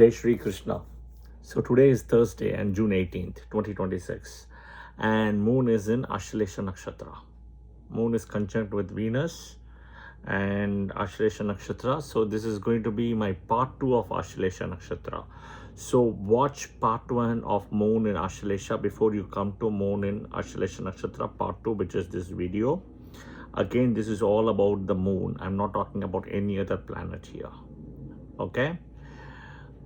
Jai Shri Krishna. So today is Thursday and June 18th, 2026, and moon is in Ashlesha Nakshatra. Moon is conjunct with Venus and Ashlesha Nakshatra. So this is going to be my part 2 of Ashlesha Nakshatra. So watch part 1 of moon in Ashlesha before you come to moon in Ashlesha Nakshatra part 2, which is this video. Again, this is all about the moon. I'm not talking about any other planet here. Okay.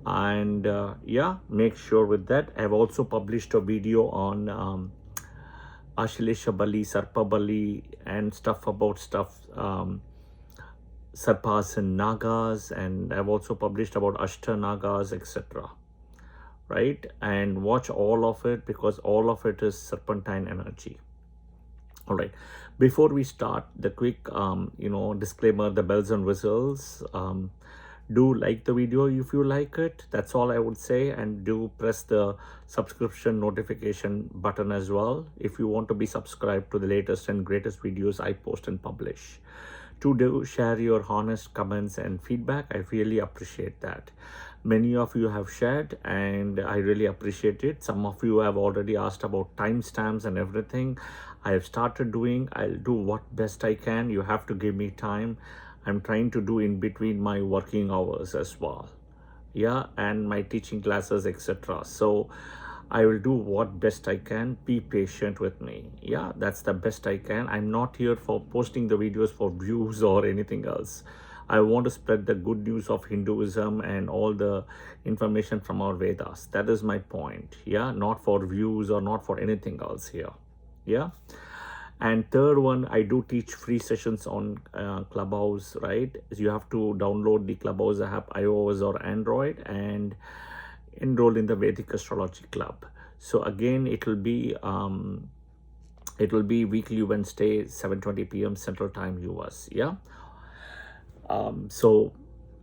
And yeah, make sure with that. I've also published a video on Ashlesha Bali, Sarpa Bali, and stuff about Sarpas and Nagas, and I've also published about Ashta Nagas, etc. Right? And watch all of it because all of it is serpentine energy. All right. Before we start, the quick, disclaimer, the bells and whistles. Do like the video if you like it. That's all I would say. And do press the subscription notification button as well if you want to be subscribed to the latest and greatest videos I post and publish. Do share your honest comments and feedback. I really appreciate that. Many of you have shared and I really appreciate it. Some of you have already asked about timestamps and everything. I have started doing. I'll do what best I can. You have to give me time. I'm trying to do in between my working hours as well. Yeah, and my teaching classes, etc. So I will do what best I can. Be patient with me. Yeah, that's the best I can. I'm not here for posting the videos for views or anything else. I want to spread the good news of Hinduism and all the information from our Vedas. That is my point. Yeah, not for views or not for anything else here. Yeah. And third one, I do teach free sessions on Clubhouse, right? You have to download the Clubhouse app, iOS or Android, and enroll in the Vedic Astrology Club. So again, it will be weekly Wednesday, 7:20 p.m. Central Time, US. Yeah.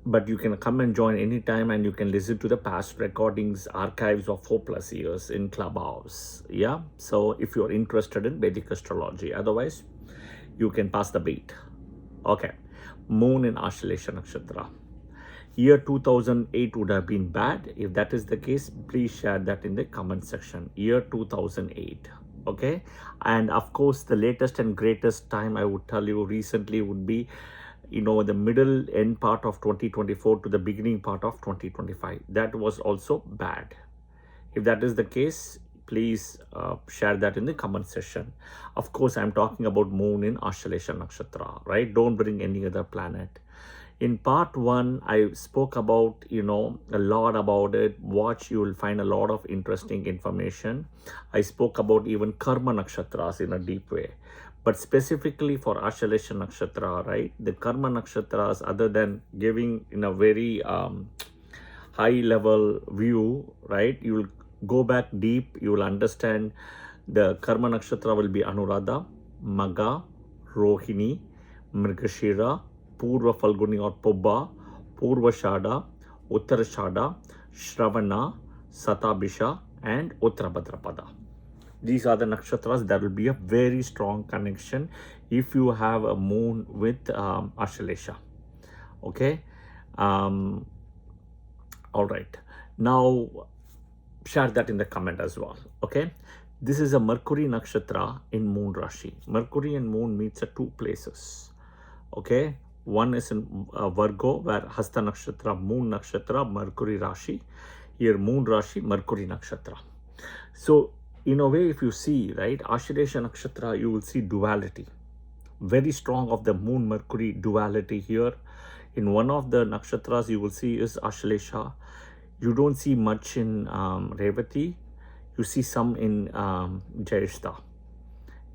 But you can come and join anytime and you can listen to the past recordings, archives of 4+ years in Clubhouse. Yeah. So if you're interested in Vedic astrology, otherwise you can pass the beat. Okay. Moon in Ashlesha Nakshatra. Year 2008 would have been bad. If that is the case, please share that in the comment section. Year 2008. Okay. And of course, the latest and greatest time I would tell you recently would be the middle end part of 2024 to the beginning part of 2025. That was also bad. If that is the case, please share that in the comment section. Of course, I'm talking about moon in Ashlesha Nakshatra, right? Don't bring any other planet. In part 1, I spoke about, a lot about it. Watch, you will find a lot of interesting information. I spoke about even Karma Nakshatras in a deep way. But specifically for Ashlesha Nakshatra, right? The Karma Nakshatras, other than giving in a very high level view, right? You will go back deep. You will understand the Karma Nakshatra will be Anuradha, Magha, Rohini, Mrigashira, Purva Falguni or Pobba, Purva Shada, Uttarashada, Shravana, Satabhisha, and Uttarabhadrapada. These are the nakshatras. That will be a very strong connection if you have a moon with Ashlesha. Okay. All right. Now, share that in the comment as well. Okay. This is a Mercury nakshatra in Moon Rashi. Mercury and Moon meets at 2 places. Okay. One is in Virgo, where Hasta nakshatra, Moon nakshatra, Mercury Rashi. Here, Moon Rashi, Mercury nakshatra. So, in a way, if you see, right, Ashlesha Nakshatra, you will see duality. Very strong of the Moon Mercury duality here. In one of the nakshatras you will see is Ashlesha. You don't see much in Revati. You see some in Jyeshta.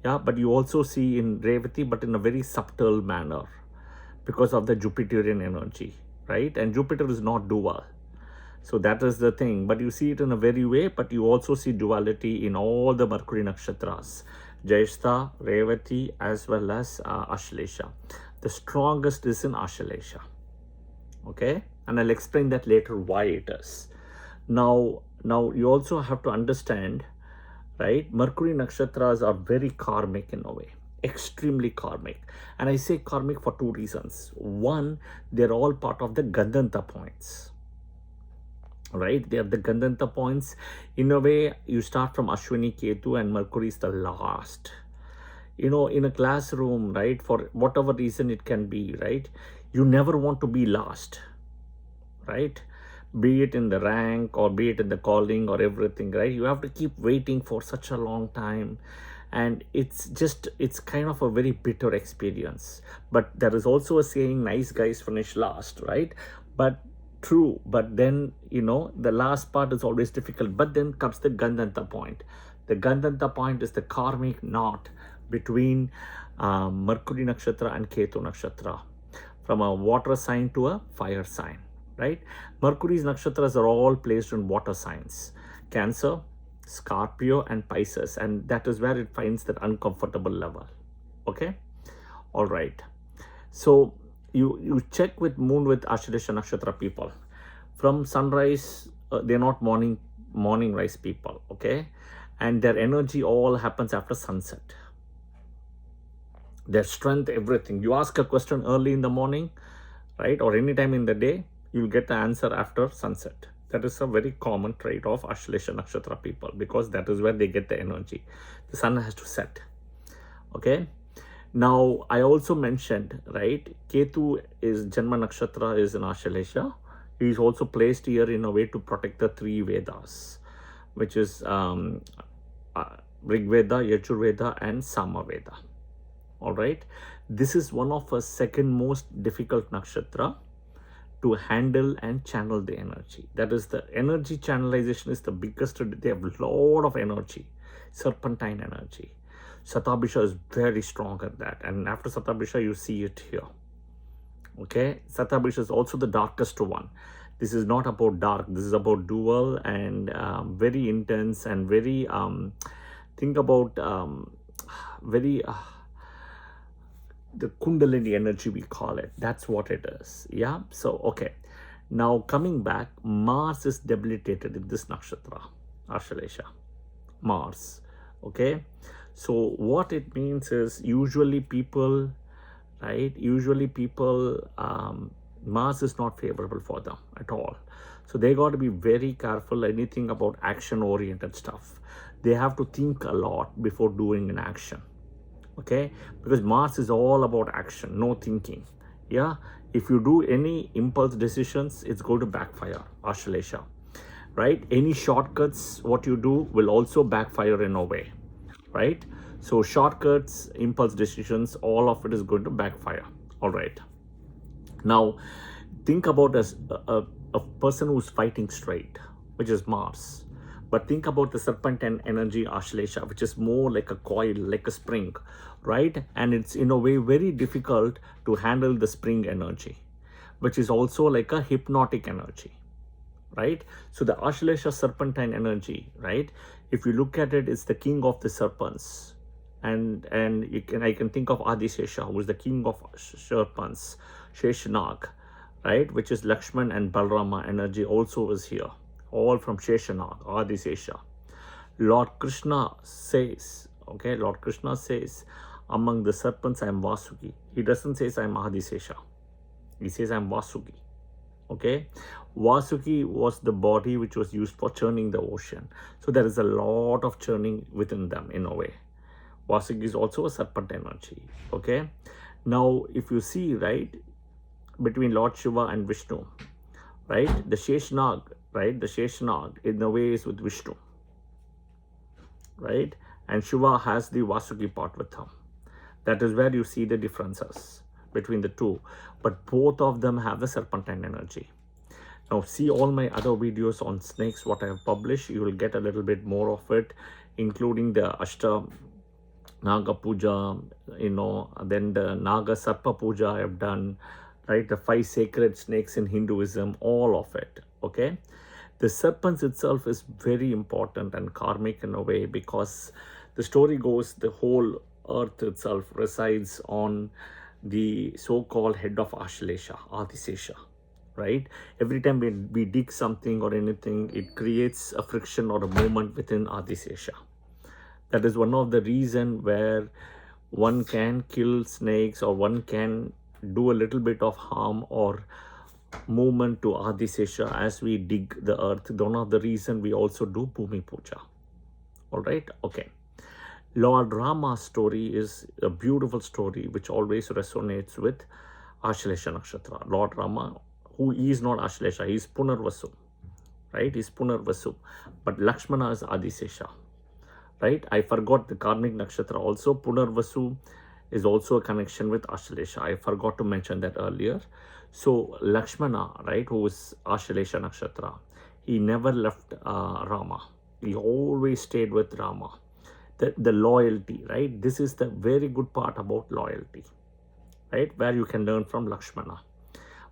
Yeah, but you also see in Revati, but in a very subtle manner because of the Jupiterian energy, right? And Jupiter is not dual. So that is the thing, but you see it in a very way, but you also see duality in all the Mercury nakshatras, Jyeshta, Revati, as well as Ashlesha. The strongest is in Ashlesha. Okay, and I'll explain that later why it is. Now you also have to understand, right? Mercury nakshatras are very karmic in a way, extremely karmic. And I say karmic for 2 reasons. One, they're all part of the Gandanta points. right? They are the Gandanta points. In a way, you start from Ashwini Ketu and Mercury is the last. In a classroom, right, for whatever reason it can be, right, you never want to be last, right? Be it in the rank or be it in the calling or everything, right? You have to keep waiting for such a long time, and it's kind of a very bitter experience. But there is also a saying, nice guys finish last, right? But true, but then the last part is always difficult. But then comes the Gandanta point. The Gandanta point is the karmic knot between Mercury Nakshatra and Ketu Nakshatra, from a water sign to a fire sign, right? Mercury's nakshatras are all placed in water signs: Cancer, Scorpio, and Pisces, and that is where it finds that uncomfortable level. Okay, all right. So you check with moon with Ashlesha Nakshatra people. From sunrise, they're not morning rise people, okay? And their energy all happens after sunset. Their strength, everything. You ask a question early in the morning, right, or any time in the day, you'll get the answer after sunset. That is a very common trait of Ashlesha Nakshatra people, because that is where they get the energy. The sun has to set. Okay. Now, I also mentioned, right, Ketu is Janma Nakshatra is in Ashlesha. He is also placed here in a way to protect the three Vedas, which is Rig Veda, Yajur Veda, and Sama Veda. All right. This is one of the second most difficult nakshatra to handle and channel the energy. That is, the energy channelization is the biggest. They have a lot of energy, serpentine energy. Satabhisha is very strong at that. And after Satabhisha, you see it here. Okay. Satabhisha is also the darkest one. This is not about dark. This is about dual and very intense and very, think about very... the Kundalini energy, we call it. That's what it is. Yeah. So, okay. Now, coming back, Mars is debilitated in this nakshatra, Ashlesha. Mars. Okay. So, what it means is usually people, right? Mars is not favorable for them at all. So, they got to be very careful. Anything about action-oriented stuff, they have to think a lot before doing an action. Okay, because Mars is all about action, no thinking. Yeah, if you do any impulse decisions, it's going to backfire, Ashlesha, right? Any shortcuts, what you do will also backfire in a way, right? So shortcuts, impulse decisions, all of it is going to backfire. All right. Now, think about a person who's fighting straight, which is Mars. But think about the serpentine energy, Ashlesha, which is more like a coil, like a spring, right? And it's in a way very difficult to handle the spring energy, which is also like a hypnotic energy, right? So the Ashlesha serpentine energy, right? If you look at it, it's the king of the serpents. And I can think of Adisesha, who is the king of serpents, Sheshanag, right? Which is Lakshman and Balrama energy also is here. All from Sheshanag, Adisesha. Lord Krishna says, okay, Lord Krishna says, among the serpents, I am Vasuki. He doesn't say I am Adisesha. He says I am Vasuki. Okay. Vasuki was the body which was used for churning the ocean. So there is a lot of churning within them in a way. Vasuki is also a serpent energy. Okay. Now, if you see, right, between Lord Shiva and Vishnu, right, the Sheshanag, right, the Sheshanag in a way is with Vishnu, right, and Shiva has the Vasuki part with him. That is where you see the differences between the two, but both of them have the serpentine energy. Now, see all my other videos on snakes, what I have published. You will get a little bit more of it, including the Ashta Naga Puja, then the Naga Sarpa Puja I have done, right? The 5 sacred snakes in Hinduism, all of it, okay? The serpents itself is very important and karmic in a way, because the story goes the whole earth itself resides on the so-called head of Ashlesha, Adisesha, right? Every time we dig something or anything, it creates a friction or a movement within Adisesha. That is one of the reasons where one can kill snakes or one can do a little bit of harm or movement to Adisesha as we dig the earth. One of the reason we also do Bhumi Puja. All right, okay. Lord Rama's story is a beautiful story which always resonates with Ashlesha Nakshatra. Lord Rama, who is not Ashlesha, he is Punarvasu, right? He's Punarvasu. But Lakshmana is Adisesha, right? I forgot the karmic Nakshatra also. Punarvasu is also a connection with Ashlesha. I forgot to mention that earlier. So Lakshmana, right, who is Ashlesha Nakshatra, he never left Rama. He always stayed with Rama. The loyalty, right? This is the very good part about loyalty, right? Where you can learn from Lakshmana.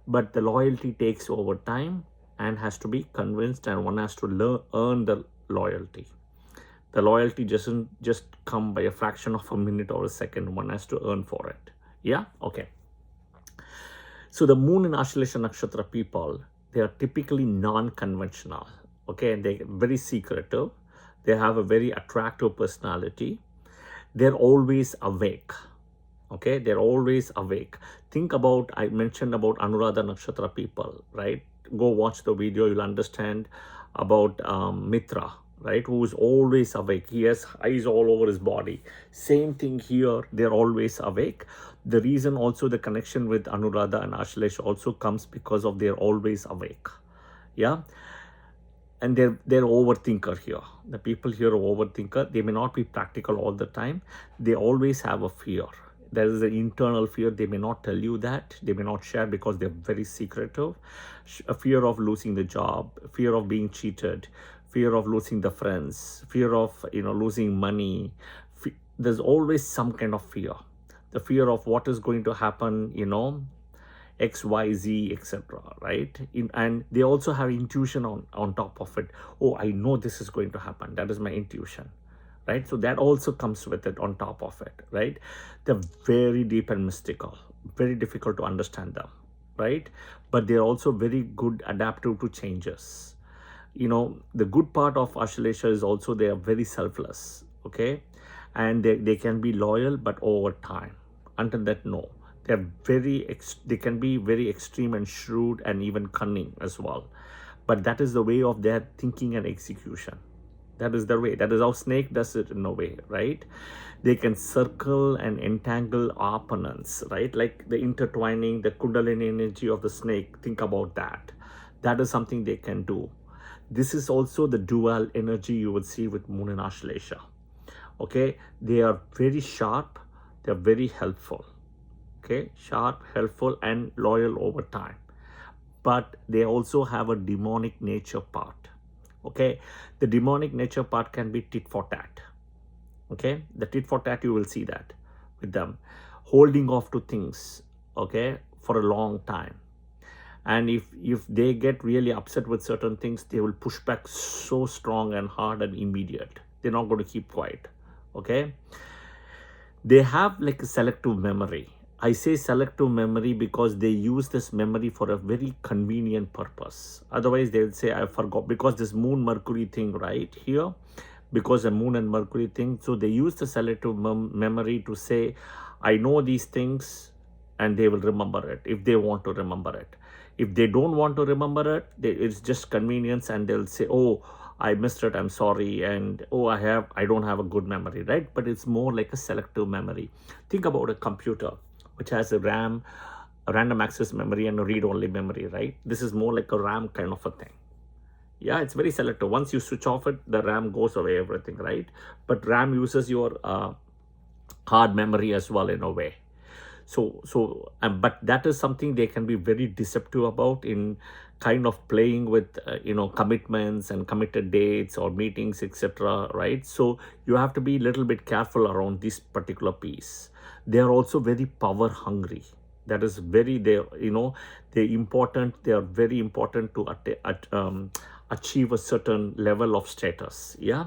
But the loyalty takes over time and has to be convinced, and one has to earn the loyalty. The loyalty doesn't just come by a fraction of a minute or a second. One has to earn for it. Yeah? Okay. So the moon in Ashlesha Nakshatra people, they are typically non-conventional. Okay? They're very secretive. They have a very attractive personality. They're always awake. Okay? They're always awake. Think about, I mentioned about Anuradha Nakshatra people, right? Go watch the video. You'll understand about Mitra, right? Who is always awake. He has eyes all over his body. Same thing here. They're always awake. The reason also the connection with Anuradha and Ashlesha also comes because of they're always awake. Yeah. And they're overthinker here. The people here are overthinker. They may not be practical all the time. They always have a fear. There is an internal fear. They may not tell you that. They may not share because they're very secretive. A fear of losing the job, fear of being cheated, fear of losing the friends, fear of losing money. There's always some kind of fear. The fear of what is going to happen, X, Y, Z, etc. Right? And they also have intuition on top of it. Oh, I know this is going to happen. That is my intuition. Right? So that also comes with it on top of it. Right? They're very deep and mystical. Very difficult to understand them. Right? But they're also very good adaptive to changes. The good part of Ashlesha is also they are very selfless. Okay? And they can be loyal, but over time. Until that, no. They can be very extreme and shrewd and even cunning as well. But that is the way of their thinking and execution. That is the way. That is how snake does it in a way, right? They can circle and entangle opponents, right? Like the intertwining, the kundalini energy of the snake. Think about that. That is something they can do. This is also the dual energy you would see with Moon and Ashlesha. Okay? They are very sharp. They are very helpful. Okay, sharp, helpful, and loyal over time. But they also have a demonic nature part. Okay, the demonic nature part can be tit for tat. Okay, the tit for tat, you will see that with them. Holding off to things, okay, for a long time. And if they get really upset with certain things, they will push back so strong and hard and immediate. They're not going to keep quiet. Okay, they have like a selective memory. I say selective memory because they use this memory for a very convenient purpose. Otherwise, they'll say, I forgot, because this moon Mercury thing right here, because the moon and Mercury thing. So they use the selective memory to say, I know these things, and they will remember it if they want to remember it. If they don't want to remember it, it's just convenience, and they'll say, oh, I missed it, I'm sorry, and oh, I don't have a good memory, right? But it's more like a selective memory. Think about a computer which has a RAM, a random access memory, and a read-only memory, right? This is more like a RAM kind of a thing. Yeah, it's very selective. Once you switch off it, the RAM goes away, everything, right? But RAM uses your hard memory as well in a way. But that is something they can be very deceptive about in kind of playing with, commitments and committed dates or meetings, etc. Right? So you have to be a little bit careful around this particular piece. They are also very power hungry. That is very, they are very important to achieve a certain level of status. Yeah.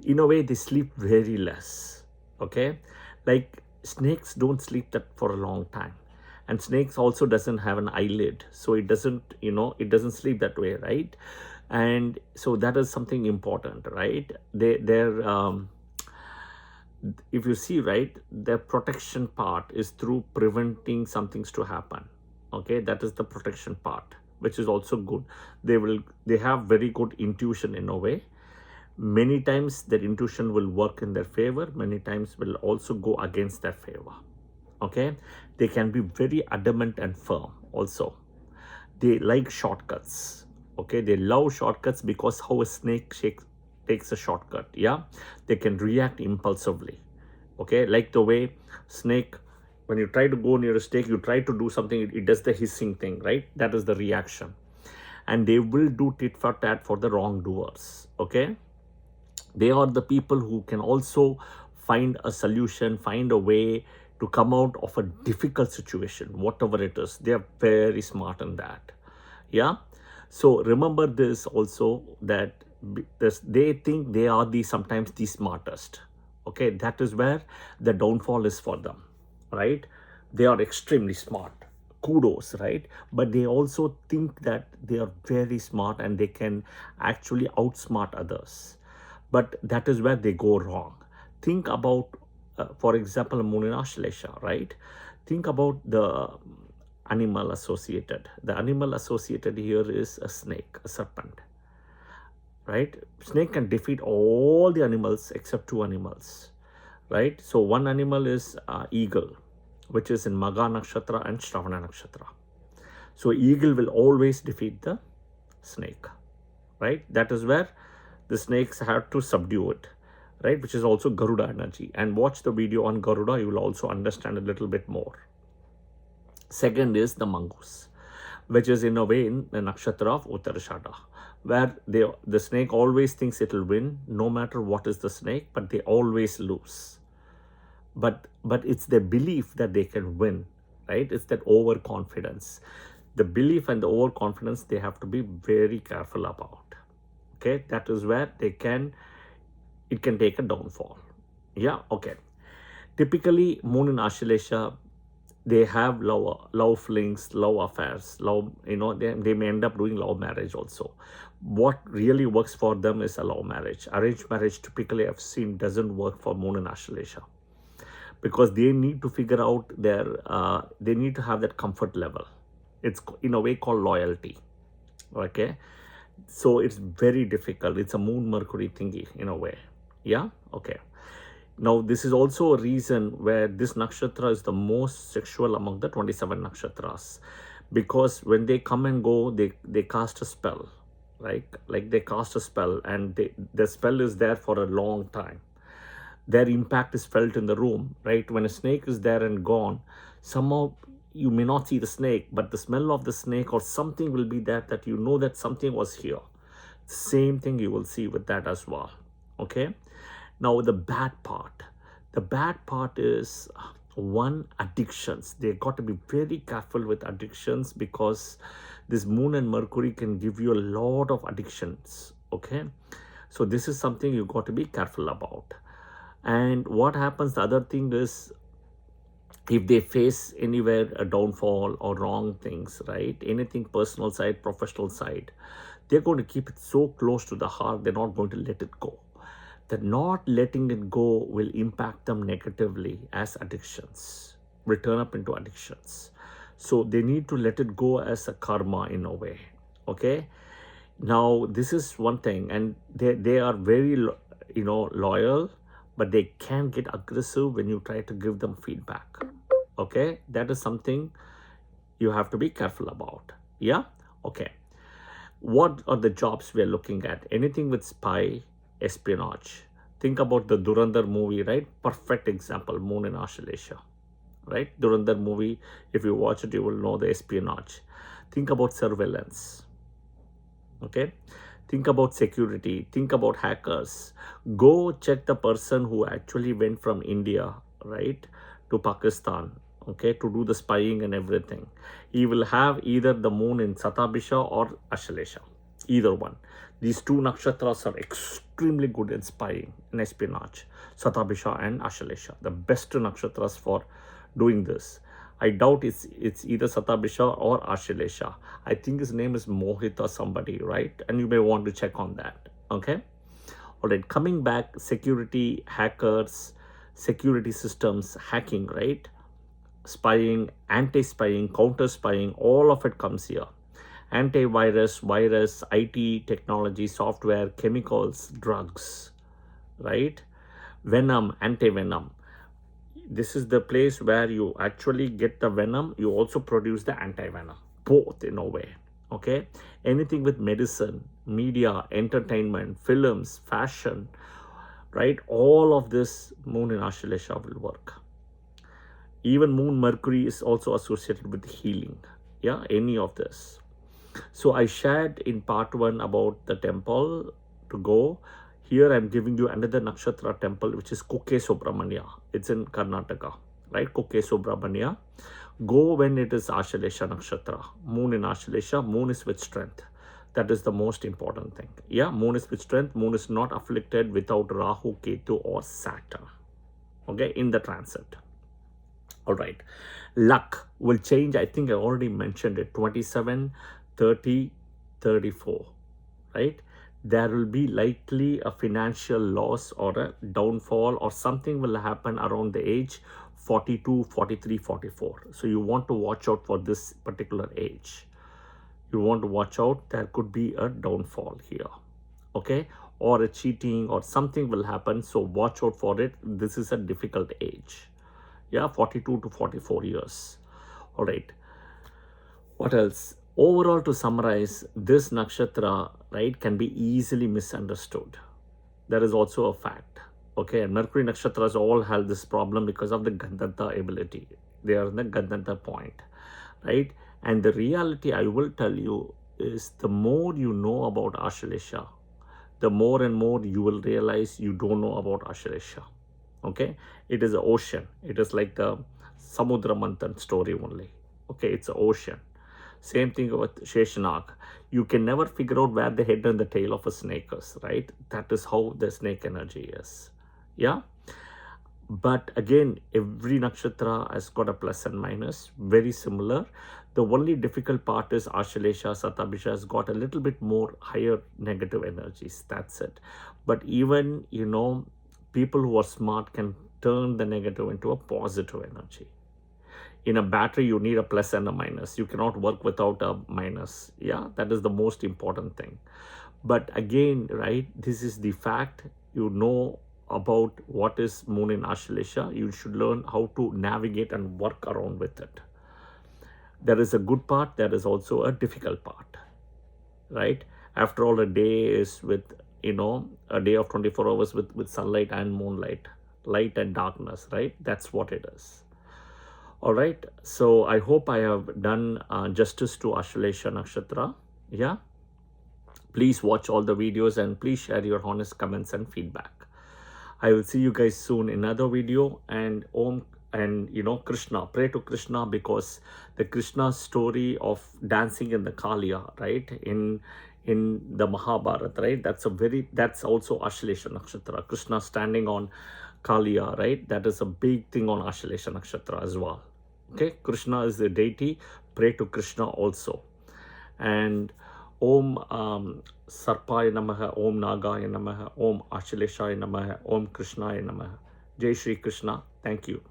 In a way, they sleep very less. Okay. Like snakes don't sleep that for a long time. And snakes also doesn't have an eyelid. So it doesn't sleep that way. Right. And so that is something important, right? If you see, right, their protection part is through preventing some things to happen. Okay, that is the protection part, which is also good. They have very good intuition in a way. Many times their intuition will work in their favor, many times will also go against their favor. Okay, they can be very adamant and firm also. They like shortcuts. Okay, they love shortcuts because how a snake takes a shortcut. Yeah, they can react impulsively. Okay, like the way snake, when you try to go near a snake, you try to do something, it does the hissing thing, right? That is the reaction. And they will do tit for tat for the wrongdoers. Okay, they are the people who can also find a solution, find a way to come out of a difficult situation, whatever it is. They are very smart in that. Yeah, so remember this also, that they think they are sometimes the smartest. Okay, that is where the downfall is for them, right? They are extremely smart, kudos, right? But they also think that they are very smart and they can actually outsmart others, but that is where they go wrong. Think about, for example, moon in Ashlesha, right? Think about the animal associated. The animal associated here is a snake, a serpent, right? Snake can defeat all the animals except two animals, right? So one animal is eagle, which is in Maga Nakshatra and Shravana Nakshatra. So eagle will always defeat the snake, right? That is where the snakes have to subdue it, right? Which is also Garuda energy. And watch the video on Garuda, you will also understand a little bit more. Second is the mongoose, which is in a way in the nakshatra of Uttarashada, where the snake always thinks it will win, no matter what is the snake, but they always lose. But it's their belief that they can win, right? It's that overconfidence. The belief and the overconfidence they have to be very careful about. Okay, that is where it can take a downfall. Yeah, okay. Typically, moon in Ashlesha, they have love flings, love affairs, love, they may end up doing love marriage also. What really works for them is a love marriage. Arranged marriage, typically I've seen, doesn't work for moon in Ashlesha, because they need to figure out they need to have that comfort level. It's in a way called loyalty. Okay, so it's very difficult. It's a moon Mercury thingy in a way. Yeah, okay. Now, this is also a reason where this nakshatra is the most sexual among the 27 nakshatras, because when they come and go, they cast a spell, right? Like they cast a spell, and the spell is there for a long time. Their impact is felt in the room, right? When a snake is there and gone, somehow you may not see the snake, but the smell of the snake or something will be there, that you know that something was here. Same thing you will see with that as well. Okay, now the bad part is one, addictions. They got to be very careful with addictions, because this moon and Mercury can give you a lot of addictions. Okay, so this is something you got to be careful about. And what happens, the other thing is, if they face anywhere a downfall or wrong things, right? Anything personal side, professional side, they're going to keep it so close to the heart, they're not going to let it go. That not letting it go will impact them negatively as addictions, will turn up into addictions. So they need to let it go as a karma in a way. Okay, now this is one thing, and they are very loyal, but they can get aggressive when you try to give them feedback. Okay, that is something you have to be careful about. Yeah, okay. What are the jobs we are looking at? Anything with spy, espionage. Think about the Durandar movie, right? Perfect example, moon in Ashlesha, right? Durandar movie, if you watch it, you will know the espionage. Think about surveillance. Okay, think about security, think about hackers. Go check the person who actually went from India, right, to Pakistan, okay, to do the spying and everything. He will have either the moon in Satabisha or Ashlesha, either one. These two nakshatras are extremely good in spying and espionage, Satabisha and Ashlesha, the best nakshatras for doing this. I doubt it's either Satabisha or Ashlesha. I think his name is Mohit or somebody, right? And you may want to check on that. Okay. All right. Coming back, security, hackers, security systems, hacking, right? spying, anti-spying, counter-spying, all of it comes here. Antivirus, virus, IT, technology, software, chemicals, drugs, right? Venom, anti-venom. This is the place where you actually get the venom, you also produce the anti-venom, both in a way, okay? Anything with medicine, media, entertainment, films, fashion, right? All of this moon in Ashlesha will work. Even moon Mercury is also associated with healing, yeah, any of this. So I shared in part 1 about the temple to go. Here I'm giving you another Nakshatra temple, which is Kukke Subramanya. It's in Karnataka, right? Kukke Subramanya. Go when it is Ashlesha Nakshatra. Moon in Ashlesha, moon is with strength. That is the most important thing. Yeah, moon is with strength. Moon is not afflicted without Rahu, Ketu or Saturn. Okay, in the transit. All right. Luck will change. I think I already mentioned it. 27, 30, 34, right? There will be likely a financial loss or a downfall, or something will happen around the age 42, 43, 44. So you want to watch out for this particular age. You want to watch out. There could be a downfall here, okay? Or a cheating or something will happen. So watch out for it. This is a difficult age. Yeah, 42 to 44 years. All right. What else? Overall, to summarize, this nakshatra, right, can be easily misunderstood. That is also a fact. Okay, and Mercury nakshatras all have this problem because of the Gandanta ability. They are in the Gandanta point, right? And the reality I will tell you is, the more you know about Ashlesha, the more and more you will realize you don't know about Ashlesha. Okay, it is an ocean. It is like the Samudra Manthan story only. Okay, it's an ocean. Same thing with Sheshanag. You can never figure out where the head and the tail of a snake is, right? That is how the snake energy is. Yeah. But again, every nakshatra has got a plus and minus, very similar. The only difficult part is Ashlesha, Satabhisha has got a little bit more higher negative energies. That's it. But even, you know, people who are smart can turn the negative into a positive energy. In a battery, you need a plus and a minus. You cannot work without a minus. Yeah, that is the most important thing. But again, right, this is the fact. You know about what is moon in Ashlesha. You should learn how to navigate and work around with it. There is a good part. There is also a difficult part, right? After all, a day is with, you know, a day of 24 hours with sunlight and moonlight, light and darkness, right? That's what it is. All right. So I hope I have done justice to Ashlesha Nakshatra. Yeah. Please watch all the videos and please share your honest comments and feedback. I will see you guys soon in another video. And Om, and you know, Krishna, pray to Krishna, because the Krishna story of dancing in the Kaliya, right, in the Mahabharata, right, that's also Ashlesha Nakshatra. Krishna standing on Kaliya, right, that is a big thing on Ashlesha Nakshatra as well. Okay, Krishna is the deity. Pray to Krishna also. And Om Sarpaya Namaha, Om Nagaya Namaha, Om Ashleshaya Namaha, Om Krishnaya Namaha. Jai Shri Krishna. Thank you.